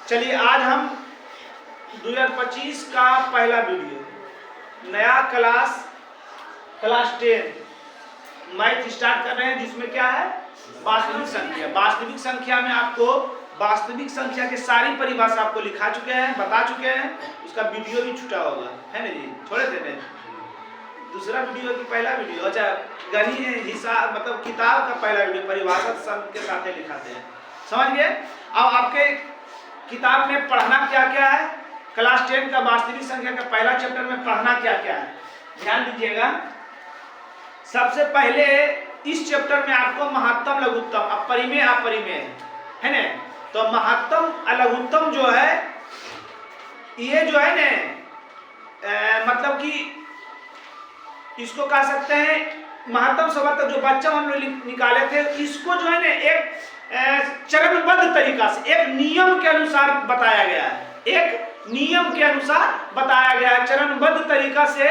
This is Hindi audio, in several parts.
चलिए आज हम 2025 का पहला वीडियो, नया क्लास 10 मैथ स्टार्ट कर रहे हैं, जिसमें क्या है वास्तविक संख्या। वास्तविक संख्या में आपको वास्तविक संख्या के सारी परिभाषा आपको लिखा चुके हैं, बता चुके हैं। उसका वीडियो भी छूटा होगा, है ना जी, छोड़े थे ना दूसरा वीडियो की पहला वीडियो। अच्छा, गणित हिसाब मतलब किताब का पहला वीडियो परिभाषा सब के साथ लिखाते हैं, समझ गए। अब आपके किताब में पढ़ना क्या क्या है, क्लास 10 का वास्तविक संख्या का पहला चैप्टर में पढ़ना क्या क्या है, ध्यान दीजिएगा। सबसे पहले इस चैप्टर में आपको महत्तम लघुत्तम अपरिमेय अपरिमेय है ना। तो महत्तम लघुत्तम जो है ये जो है ना मतलब कि इसको कह सकते हैं महत्तम शब्द जो बच्चा हम लोग निकाले थे, इसको जो है ना एक चरणबद्ध तरीका से एक नियम के अनुसार बताया गया है। एक नियम के अनुसार बताया गया है, चरणबद्ध तरीका से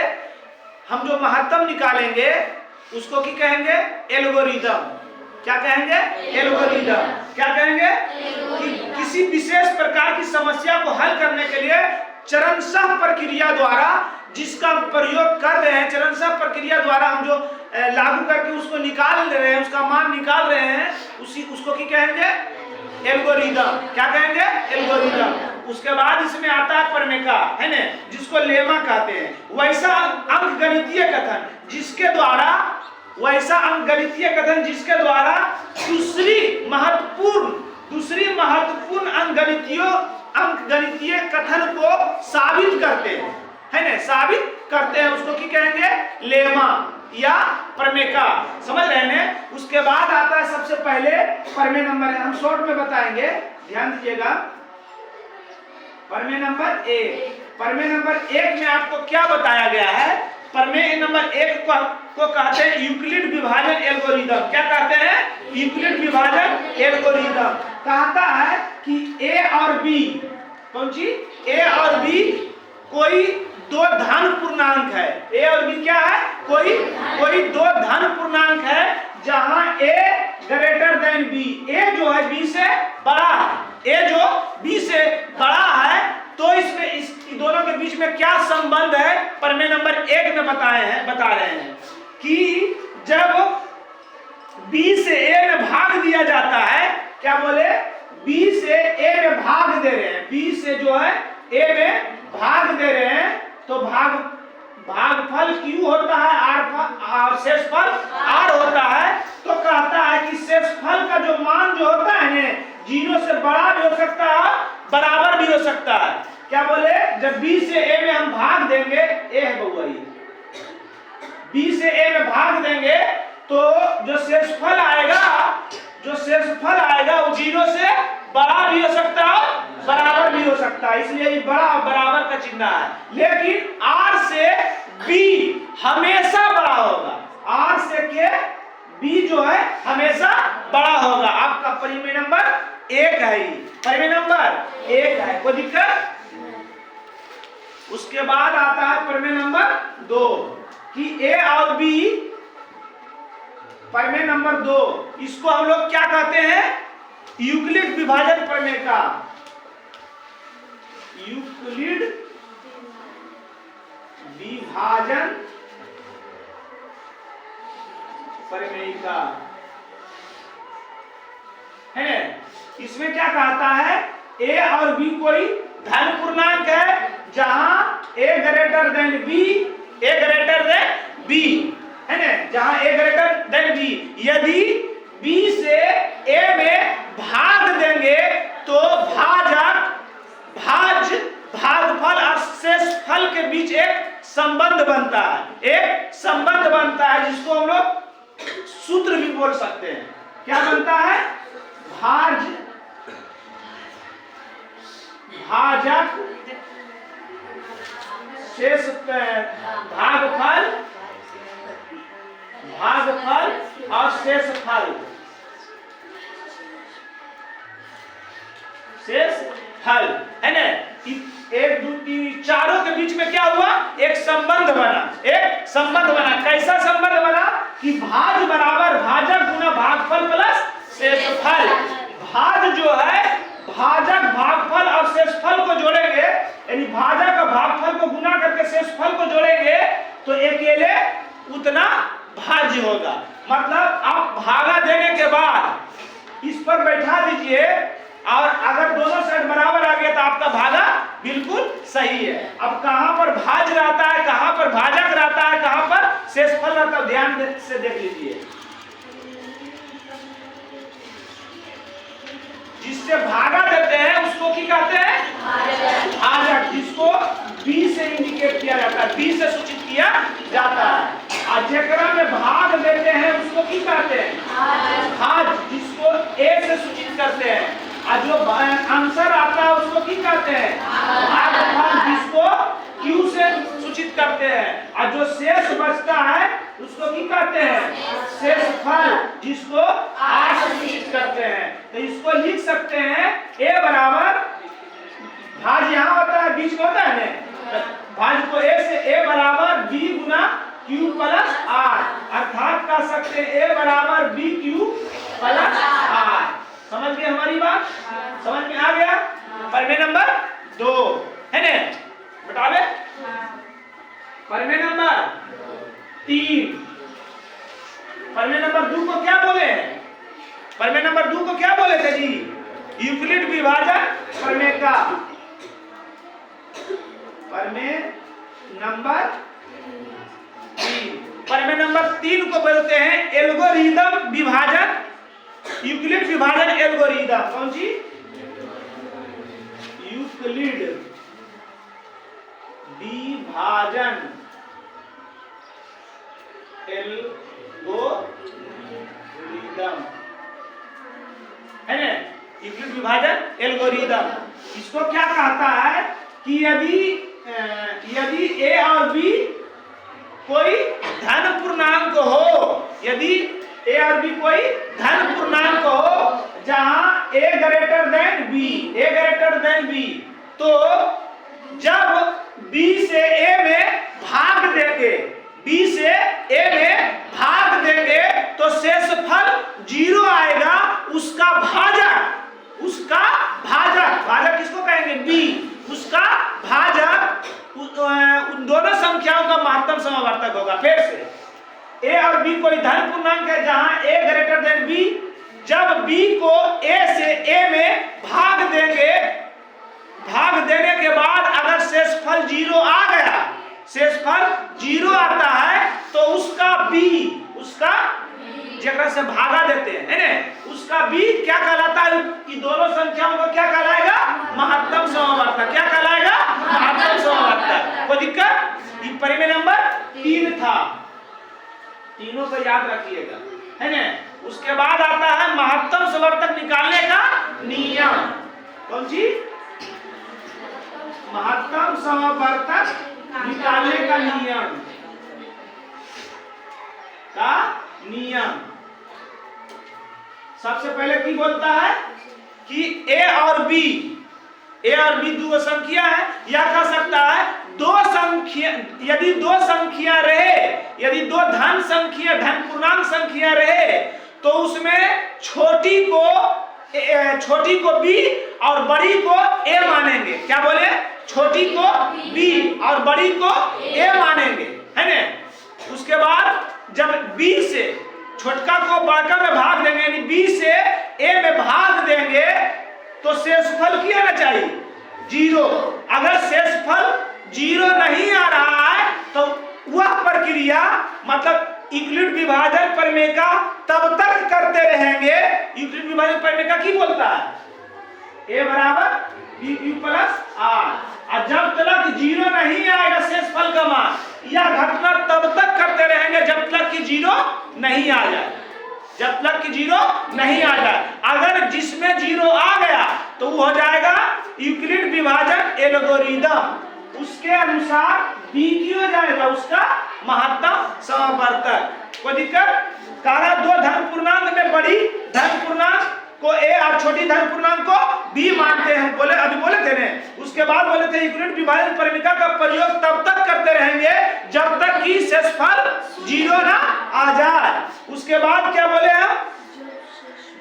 हम जो महत्तम निकालेंगे उसको क्या कहेंगे, एल्गोरिदम। क्या कहेंगे, एल्गोरिदम। क्या कहेंगे कि किसी विशेष प्रकार की समस्या को हल करने के लिए चरणशः प्रक्रिया द्वारा जिसका प्रयोग कर रहे हैं, चरणशः प्रक्रिया द्वारा हम जो लागू करके उसको निकाल रहे हैं, उसका मान निकाल रहे हैं, उसको क्या कहेंगे, एल्गोरिदम। क्या कहेंगे, एल्गोरिदम। उसके बाद इसमें आता है प्रमेय, है ना, जिसको लेमा कहते हैं। वैसा अंकगणितीय कथन जिसके द्वारा जिसके द्वारा दूसरी महत्वपूर्ण अंकगणितीय कथन को साबित करते हैं, है ना, साबित करते हैं, उसको क्या कहेंगे, लेमा या प्रमेय। समझ रहे हैं। उसके बाद आता है सबसे पहले प्रमेय नंबर है, हम शॉर्ट में बताएंगे, ध्यान दीजिएगा। प्रमेय नंबर 1। प्रमेय नंबर 1 में आपको क्या बताया गया है, प्रमेय नंबर 1 को कहते हैं यूक्लिड विभाजन एल्गोरिदम। क्या कहते हैं, यूक्लिड विभाजन एल्गोरिदम। कहता है कि ए और बी, कौन चीज, ए और बी कोई दो धन पूर्णांक है। ए और बी क्या है, कोई दो धन पूर्णांक है जहां ए ग्रेटर देन बी। ए जो है बी से बड़ा है, ए जो बी से बड़ा है, तो इसमें इस दोनों के बीच में क्या संबंध है, प्रमेय नंबर 1 में बता रहे हैं कि जब बी से ए में भाग दिया जाता है, क्या बोले, बी से ए में भाग दे रहे हैं, बी से जो है ए में भाग दे रहे हैं, तो भागफल Q होता है, और शेषफल R होता है। तो कहता है कि शेषफल का जो मान जो होता है ना, 0 से बड़ा भी हो सकता है, बराबर भी हो सकता है। क्या बोले, जब B से A में हम भाग देंगे, A है बउआ, B से A में भाग देंगे तो जो शेषफल आएगा वो 0 से बड़ा भी हो सकता है, बराबर भी हो सकता है, इसलिए ये बड़ा और बराबर का चिन्ह है। लेकिन R से B हमेशा बड़ा होगा, R से के B जो है हमेशा बड़ा होगा। आपका प्रमेय नंबर 1 है, प्रमेय नंबर 1 है, कोई दिक्कत। उसके बाद आता है प्रमेय नंबर 2 कि A और B, प्रमेय नंबर 2, इसको हम लोग क्या कहते हैं, यूक्लिड विभाजन प्रमेय का, यूक्लिड विभाजन प्रमेय का है। इसमें क्या कहता है, ए और बी कोई धन पूर्णांक है जहां ए ग्रेटर देन बी, है ना, जहां ए ग्रेटर देन बी। यदि बी से ए में भाग देंगे तो भागफल और शेषफल के बीच एक संबंध बनता है, जिसको हम लोग सूत्र भी बोल सकते हैं। क्या बनता है, भाजक भागफल और शेषफल है ना। 1 2 3 चारों के बीच में क्या हुआ, एक संबंध बना। कैसा संबंध बना कि भाज बराबर भाजक गुना भागफल प्लस शेषफल। भाज जो है भाजक भागफल और शेषफल को जोड़ेंगे, यानी भाजक और भागफल को गुना करके शेषफल को जोड़ेंगे तो अकेले उतना भाज्य होगा। मतलब आप भागा देने के बाद इस पर बैठा दीजिए और अगर दोनों साइड बराबर आ गया तो आपका भागा बिल्कुल सही है। अब कहां पर भाज्य रहता है, कहां पर भाजक रहता है, कहां पर शेषफल रहता है, ध्यान से देख लीजिए। जिससे भागा देते हैं उसको क्या कहते हैं? भाजक। जिसको बी से इंडिकेट किया जाता है, बी से सूचित किया जाता है। और जेकरा में भाग देते हैं उसको क्या कहते हैं? भाज। जिसको ए से सूचित करते हैं और जो आंसर आता है उसको क्या कहते हैं? भागफल। जिसको क्यू से सूचित करते हैं और जो शेष बचता है उसको क्या कहते हैं? शेषफल। जिसको आर से सूचित करते हैं। तो इसको लिख सकते हैं ए बराबर, भाज यहाँ होता है बीच में होता है ना, भाज को ए से ए बराबर बी गुना क्यू प्लस आर, अर्थात कह सकते हैं ए बराबर बी क्यू प्लस आर। समझ गए हमारी बात? समझ में आ गया? प्रमेय नंबर 2 है ना, बतावे। प्रमेय नंबर 3, प्रमेय नंबर 2 को क्या बोले हैं? प्रमेय नंबर 2 को क्या बोले थे जी? यूक्लिड विभाजन प्रमेय का। प्रमेय नंबर 3, प्रमेय नंबर 3 को बोलते हैं एल्गोरिदम विभाजन, यूक्लिड विभाजन एल्गोरिदम। कौन सी? यूक्लिड विभाजन एल्गोरिदम है ना, यूक्लिड विभाजन एल्गोरिदम। इसको क्या कहता है कि यदि ए और बी कोई धन पूर्णांक हो, यदि ए और बी कोई धन पूर्णांक हो जहां ए ग्रेटर देन बी, तो जब बी से ए में भाग देंगे, बी से ए में भाग देंगे तो शेषफल 0 आएगा। उसका भाजक किसको कहेंगे? बी। उसका भाजक उन दोनों संख्याओं का महत्तम समावर्तक होगा। फिर से ए और बी कोई धन पूर्णांक है जहां ए ग्रेटर देन बी, जब बी को ए से ए में भाग देंगे, भाग देने के बाद अगर शेषफल 0 आ गया, शेषफल 0 आता है तो उसका बी, उसका जेकरा से भागा देते हैं है ना, उसका बी क्या कहलाता है? कि दोनों संख्याओं को क्या कहलाएगा? महत्तम समावर्तक। क्या कहलाएगा? महत्तम समावर्तक। कोई दिक्कत? ये प्रमेय नंबर 3 था, तीनों को याद रखिएगा है ना। उसके बाद आता है महत्तम समावर्तक निकालने का नियम। कौन सी? महत्तम समावर्तक निकालने का नियम। सबसे पहले की बोलता है कि ए और बी दो संख्या है, या कह सकता है दो संख्या, यदि दो संख्या रहे, यदि दो धन पूर्णांक संख्या रहे तो उसमें छोटी को बी और बड़ी को ए मानेंगे। क्या बोले? छोटी को बी और बड़ी को ए मानेंगे है ना। उसके बाद जब बी से छोटका को बड़का में भाग देंगे, यानी बी से ए में भाग देंगे तो शेषफल क्या आना चाहिए? 0। अगर शेषफल 0 नहीं आ रहा है तो वह प्रक्रिया, मतलब यूक्लिड विभाजन प्रमेय का तब तक करते रहेंगे। यूक्लिड विभाजन प्रमेय का की बोलता है? ए बराबर बी क्यू प्लस आर। और जब तक 0 नहीं आएगा शेषफल का मान, यह घटना तब तक करते रहेंगे जब तक कि 0 नहीं आ जाए, जब तक कि 0 नहीं आ जाए। अगर जिसमें 0 आ गया तो वो हो जाएगा यूक्लिड विभाजन एल्गोरिदम। उसके अनुसार बी की हो जाएगा उसका महत्तम समावर्तक। कोई दिक्कत? कहा दो धन पूर्णांक में बड़ी धन पूर्णांक को ए और छोटी धन पूर्णांक को बी मानते हैं, बोले अभी बोले थे ने। उसके बाद बोले थे यूक्लिड विभाजन प्रमेय का प्रयोग तब तक करते रहेंगे जब तक कि शेषफल 0 ना आ जाए। उसके बाद क्या बोले हम?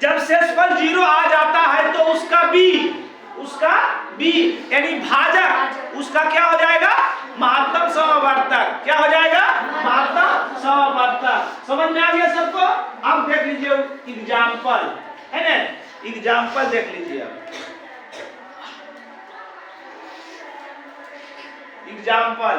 जब शेषफल 0 आ जाता है तो उसका बी यानी भाजक, उसका क्या हो जाएगा? महत्तम समवर्तक। क्या हो जाएगा? महत्तम समवर्तक। समझ में आ गया सबको? अब देख लीजिए एग्जाम्पल, है ना, एग्जाम्पल देख लीजिए। अब एग्जाम्पल,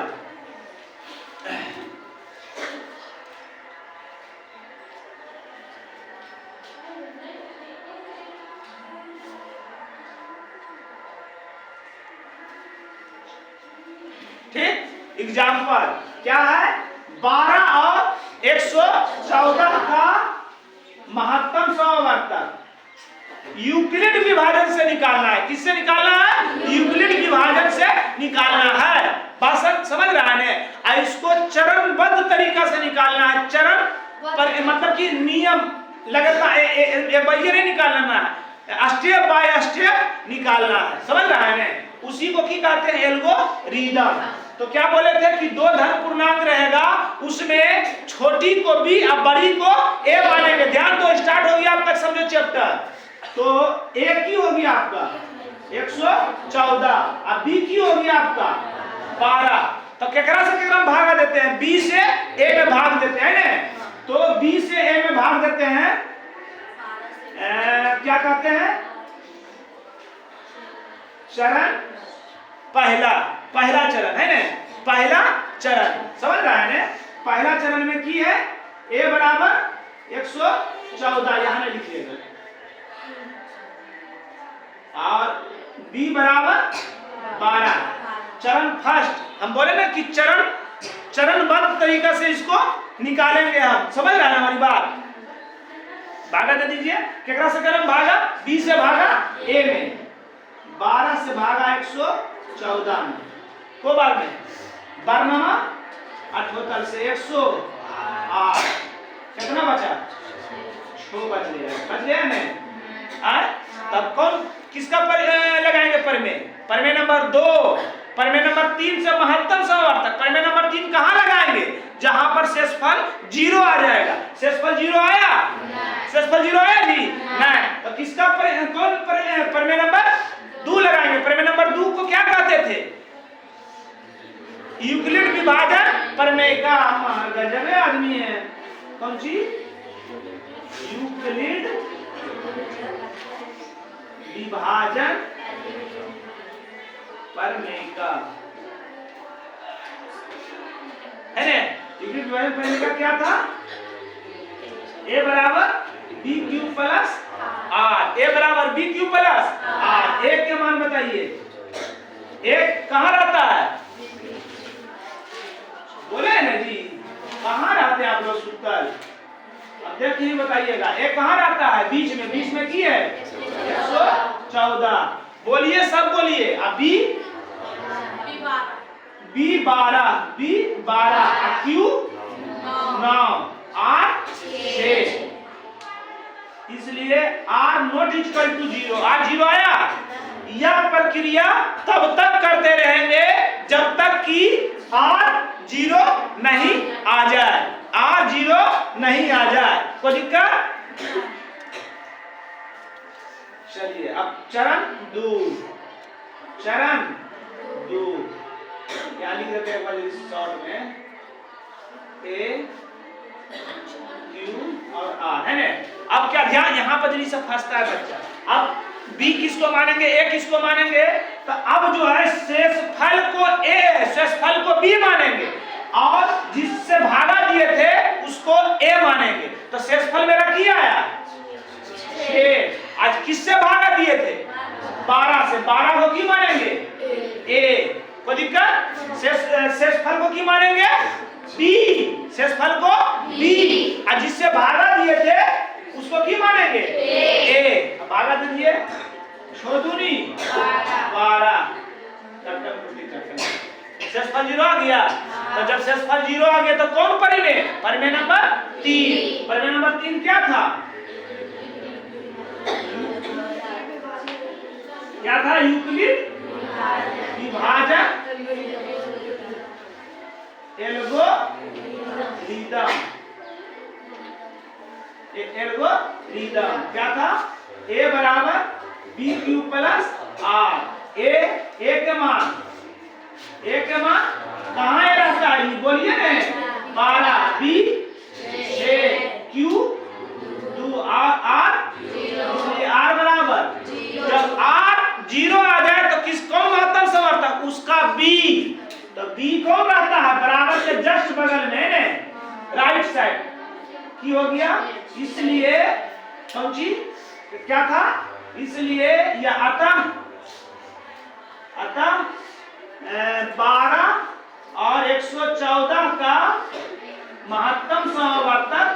ठीक, एग्जाम्पल क्या है? 12 और 114 का महत्तम समवर्तक यूक्लिड विभाजन से निकालना है। किससे निकालना है? यूक्लिड विभाजन से निकालना है। बात समझ रहा है? इसको चरणबद्ध तरीका से निकालना है। चरण पर मतलब कि नियम लगातार ये नहीं निकालना है, स्टेप बाय स्टेप निकालना है। समझ रहा है? उसी को की कहते हैं? एल्गोरिदम। तो क्या बोले थे कि दो धन पूर्णांक रहेगा, उसमें छोटी को बी और बड़ी को ए मानेंगे। ध्यान दो, स्टार्ट हो गया आपका, समझो चैप्टर। तो ए की होगी आपका 114 और बी की होगी आपका 12। तो केकरा से केकरा भागा देते हैं? बी से ए में भाग देते हैं ना। तो बी से ए में भाग देते हैं, क्या कहते हैं? चरण पहला, पहला चरण है ना, पहला चरण। समझ रहा है ना? पहला चरण में की है ए बराबर 114, यहां में लिखिएगा, और बी बराबर 12। चरण फर्स्ट, हम बोले ना कि चरणबद्ध तरीका से इसको निकालेंगे हम। समझ रहे हैं हमारी बात? भागा दे दीजिए, केकरा से करम भागा? बी से भागा ए में, 12 से भागा 114 में, को बार में 12 78 से 108, कितना बचा? 6 बच गया नहीं? तब कौन किसका लगाएंगे? परमे नंबर 2, परमे नंबर 3 से महत्तम समवर्तक। परमे नंबर 3 कहाँ लगाएंगे? जहां पर शेषफल 0 आ जाएगा। शेषफल 0 आया? शेषफल 0 आया जी? नहीं। तो किसका कौन परमे नंबर 2 लगाएंगे? परमे नंबर 2 को क्या कहते थे? यूक्लिड विभाजन प्रमेय का। गजब आदमी है। कौन सी? यूक्लिड विभाजन प्रमेय का, है ना? यूक्लिड विभाजन प्रमेय का क्या था? ए बराबर बी क्यूब प्लस आर। ए बराबर बी क्यूब प्लस आर। ए के मान बताइए, एक कहाँ रहता है? बोले ना जी, कहाँ रहते हैं आप लोग सुतल? अब देख के बताइएगा, एक कहाँ रहता है? बीच में। बीच में की है 114। बोलिए, सब बोलिए। अभी बी 12 क्यू 9 आर 6, इसलिए R not equal to 0। R 0 आया? यह प्रक्रिया तब तक करते रहेंगे जब तक कि आर 0 नहीं आ जाए। आर 0 नहीं आ जाए, कोई दिक्कत? चलिए अब चरण 2, चरण 2 यहाँ लिख देते हैं एक शॉर्ट में, ए क्यू और आर, है ना? अब क्या ध्यान, यहाँ पर जल्दी से फंसता है बच्चा। अब बी किसको मानेंगे? ए किसको मानेंगे? तो अब जो है शेषफल को ए, शेषफल को बी मानेंगे, और जिससे भागा दिए थे उसको ए मानेंगे। तो शेषफल मेरा क्या आया? 6। आज किससे भागा दिए थे? 12 से। 12 को की मानेंगे? ए। कोई दिक्कत? शेषफल को की मानेंगे? बी। शेषफल को बी, और जिससे भागा दिए थे उसको की मानेंगे? ए। भागा दीजिए, छोड़ दूनी 12। शेषफल 0 आ गया। तो जब शेषफल 0 आ गया तो कौन परिमेय? परिमेय नंबर 3। परिमेय नंबर 3 क्या था? क्या था? यूक्लिड विभाजन एल्गोरिदम। क्या था? ए बराबर बी क्यू प्लस आर। ए के मान कहाँ है रहता है, बोलिए ना, 12, बी 6, क्यू 2, आर आर बराबर, जब आर 0 आ जाए तो किस कौन महत्तम समर्थक, उसका बी, तो बी कौन रहता है बराबर के जस्ट बगल में, राइट साइड की हो गया। इसलिए कौन चीज क्या था, इसलिए यह अतः 12 और 114 का महत्तम समवर्तक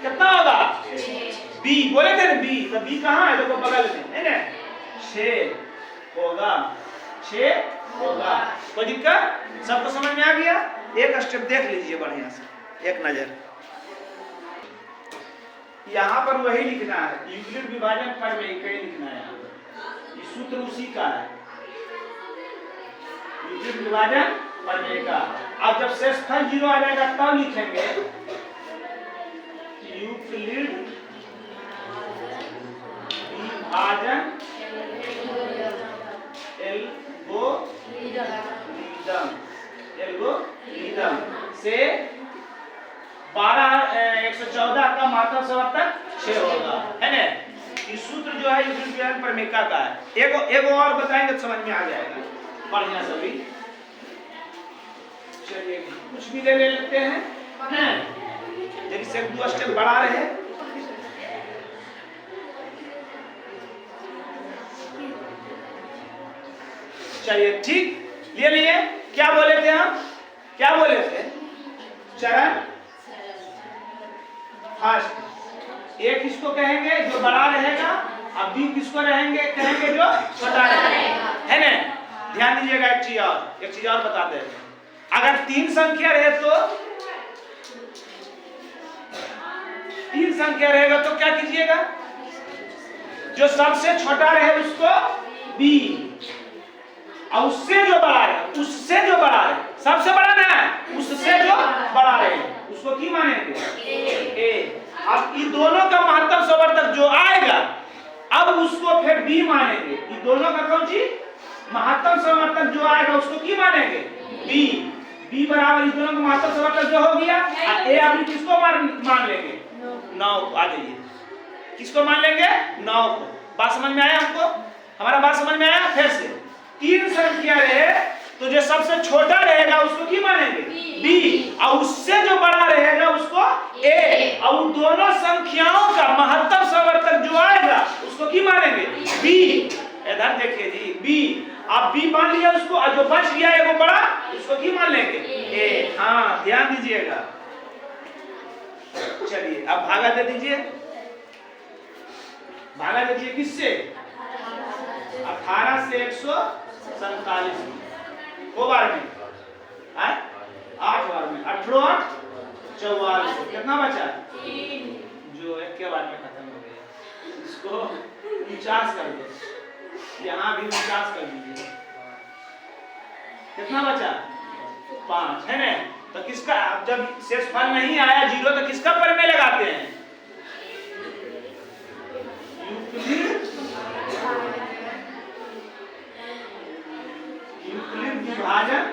कितना होगा, बी, बोले थे ना बी, तो बी कहाँ है, देखो बगल में है ना, 6 होगा, 6 होगा। कोई दिक्कत, सबको समझ में आ गया। एक स्टेप देख लीजिए बढ़िया से, एक नजर, यहाँ पर वही लिखना है, यूक्लिड विभाजन प्रमेय लिखना है, यहाँ पर ये सूत्र उसी का है, यूक्लिड विभाजन प्रमेय का। अब जब शेषफल 0 आ जाएगा तब लिखेंगे यूक्लिड विभाजन एल्गोरिदम से 12 114 का महत्तम समर्थक 6 होगा, है ना। ये सूत्र जो है यूक्लिड विभाजन प्रमेय का है। एक और बताएंगे तो समझ में आ जाएगा बढ़िया सभी। चलिए कुछ भी ले लेते हैं, जैसे 2 स्टेप बढ़ा रहे हैं। चलिए ठीक, ले लिए। क्या बोले थे हम, क्या बोले थे, चरण फर्स्ट, ए किसको कहेंगे जो बड़ा रहेगा, अब बी किसको कहेंगे जो छोटा रहेगा, है ना। ध्यान दीजिएगा, एक चीज और बता दे, अगर 3 संख्या रहे तो 3 संख्या रहेगा तो क्या कीजिएगा, जो सबसे छोटा रहे उसको बी, और उससे जो बड़ा रहे सबसे बड़ा ना, उससे जो बड़ा रहे उसको की मानेंगे ए। अब ये दोनों का महत्तम समवर्तक जो आएगा अब उसको फिर बी मानेंगे। ये दोनों का कौन सी महत्तम समवर्तक जो आएगा उसको की मानेंगे बी बराबर ये दोनों का महत्तम समवर्तक जो हो गया, ए अभी किसको मान लेंगे 9 को। आ जाइए, किसको मान लेंगे 9 को। बात समझ में आया हमको, हमारा बात समझ में आया। फिर से 3 संख्या रहे तो जो सबसे छोटा रहेगा उसको की मानेंगे बी, और उससे जो बड़ा रहेगा उसको ए, और उन दोनों संख्याओं का महत्तम समवर्तक जो आएगा उसको की मानेंगे बी। इधर देखिए जी, बी, आप बी मान लिया उसको, और जो बच गया है वो बड़ा उसको की मान लेंगे ए। हाँ ध्यान दीजिएगा। चलिए अब भागा दे दीजिए, भागा दे दीजिए किससे, 18 से 147 को बार में, 8 बार में, 18 8 44, कितना बचा 3, जो एक के बार में खत्म हो गया। इसको 49 कर दो, यहाँ भी 49 कर दीजिए, कितना बचा 5, है ना। तो किसका, जब शेषफल नहीं आया 0 तो किसका प्रमेय लगाते हैं, यूक्लिड विभाजन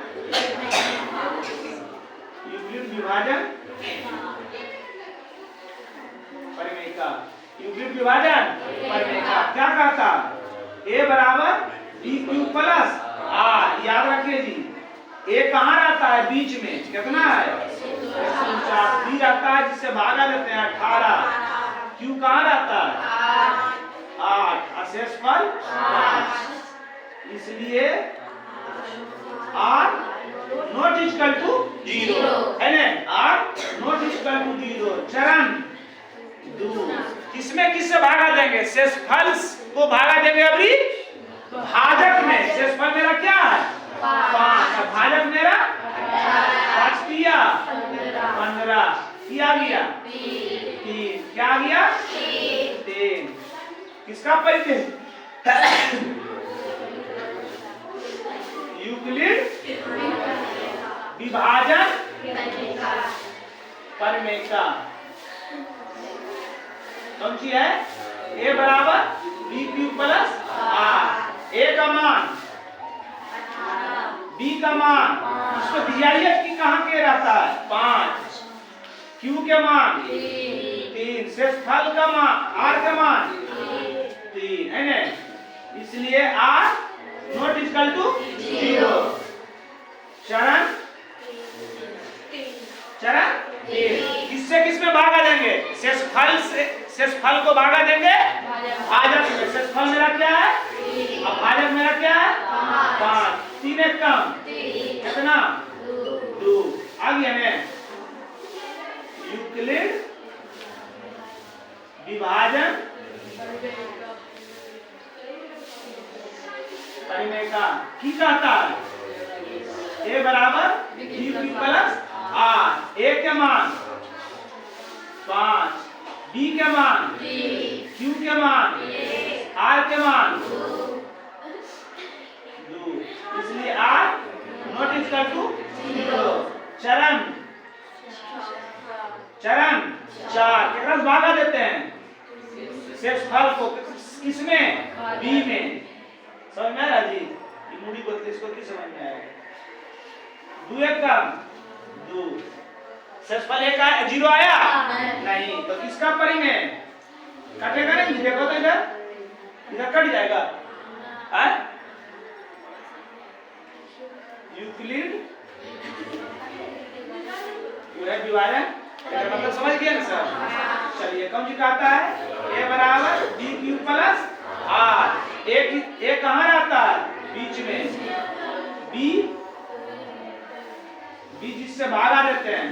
प्रमेय का। यूक्लिड विभाजन प्रमेय का क्या कहता, ए बराबर बी क्यूब प्लस आर। याद रखिए जी, ए कहाँ रहता है बीच में, कितना है 149, बी रहता है जिससे भागा लेते हैं 18, क्यू कहाँ रहता है 8, शेषफल 8, इसलिए आर नॉट इक्वल टू 0, है ना। R not equal to 0। चरण 2, किससे भागा देंगे, शेषफल को भागा देंगे अभी भाजक में। शेषफल मेरा क्या है 5, भाजक मेरा 5 किया 15, क्या गया 3, क्या गया 3। किसका परिचय, यूक्लिड विभाजन प्रमेय का। कौन सी है, ए बराबर बी क्यूब प्लस आर। ए का मान, बी का मान, इसको DIF की कहाँ के रहता है 5, क्यू के मान 3, शेषफल का मान आर का मान 3 है ना, इसलिए आर नॉट इक्वल टू 0। चरण 3 किससे किस में भागा देंगे, शेषफल से, शेषफल को भागा देंगे भाजक में। शेषफल मेरा क्या है, अब भाजक मेरा क्या है 5, 3 एक कम कितना 2 आ गया ना। यूक्लिड विभाजन परिमेय का की कहता है, ए बराबर बी प्लस आर। ए के मान 5, बी के मान, क्यू के मान, आर के मान 2, इसलिए आर नॉट इक्वल टू 0। चरण 4 कितना भागा देते हैं, शेषफल को किसमें, बी में। समझ में आ रहा जी, ये मूडी बोलते इसको किस समझ में आएगा। 2 एक कम 2, शेषफल एक 0 आया नहीं, तो किसका परिमेय कटेगा नहीं, देखो तो इधर कट जाएगा। यूक्लिड विभाजन मतलब समझ गया ना सर। चलिए कौन जी कहता है, ए बराबर बी क्यू प्लस आर। ए कहाँ रहता है, बीच में, बी जिससे भागा देते हैं,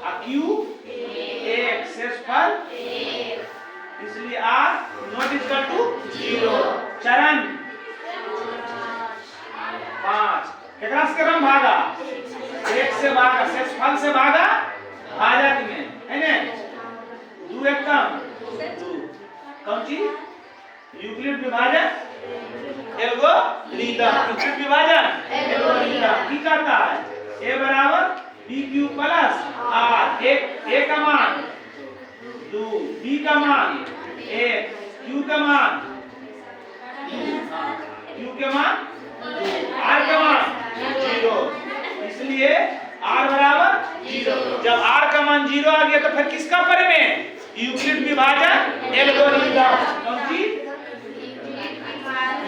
और क्यू 1 शेषफल, इसलिए आर नॉट इक्वल टू 0। चरण 5 कितना से क्रम भागा, 1 से भागा, शेषफल से भागा भाजक में है ना। 2 एक कम 2, कौन चीज, यूक्लिड विभाजन एल्गोरिथम। यूक्लिड विभाजन एल्गोरिथम की करता है, ए बराबर बी क्यू प्लस आर। ए का मान 2, बी का मान 1, क्यू का मान 2, आर का मान 0, इसलिए आर बराबर 0। जब आर का मान 0 आ गया तो फिर किसका परिमेय, यूक्लिड विभाजन एल्गोरिथम। कौन सी,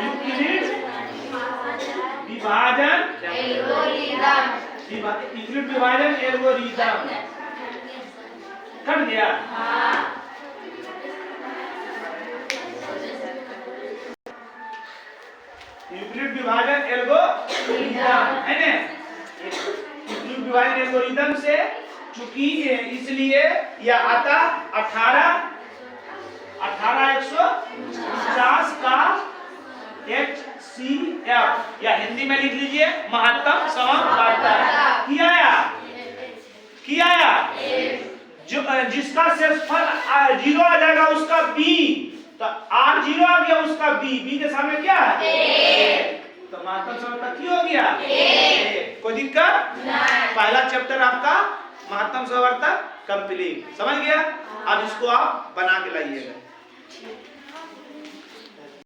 यूक्लिड विभाजन एल्गोरिथम। यूक्लिड विभाजन एल्गोरिथम कट गया। यूक्लिड विभाजन एल्गोरिथम है ना। यूक्लिड विभाजन एल्गोरिथम से चूंकि इसलिए यह आता 18 का HCF, या हिंदी में लिख लीजिए महत्तम समानुपाती। किया जो जिसका शेषफल 0 आ जाएगा उसका B, तो R 0 आ गया उसका B के सामने क्या है, तो महत्तम समानुपाती हो गया। कोई दिक्कत नहीं। पहला चैप्टर आपका महत्तम समानुपाती कंप्लीट, समझ गया। अब इसको आप बना के लाइएगा।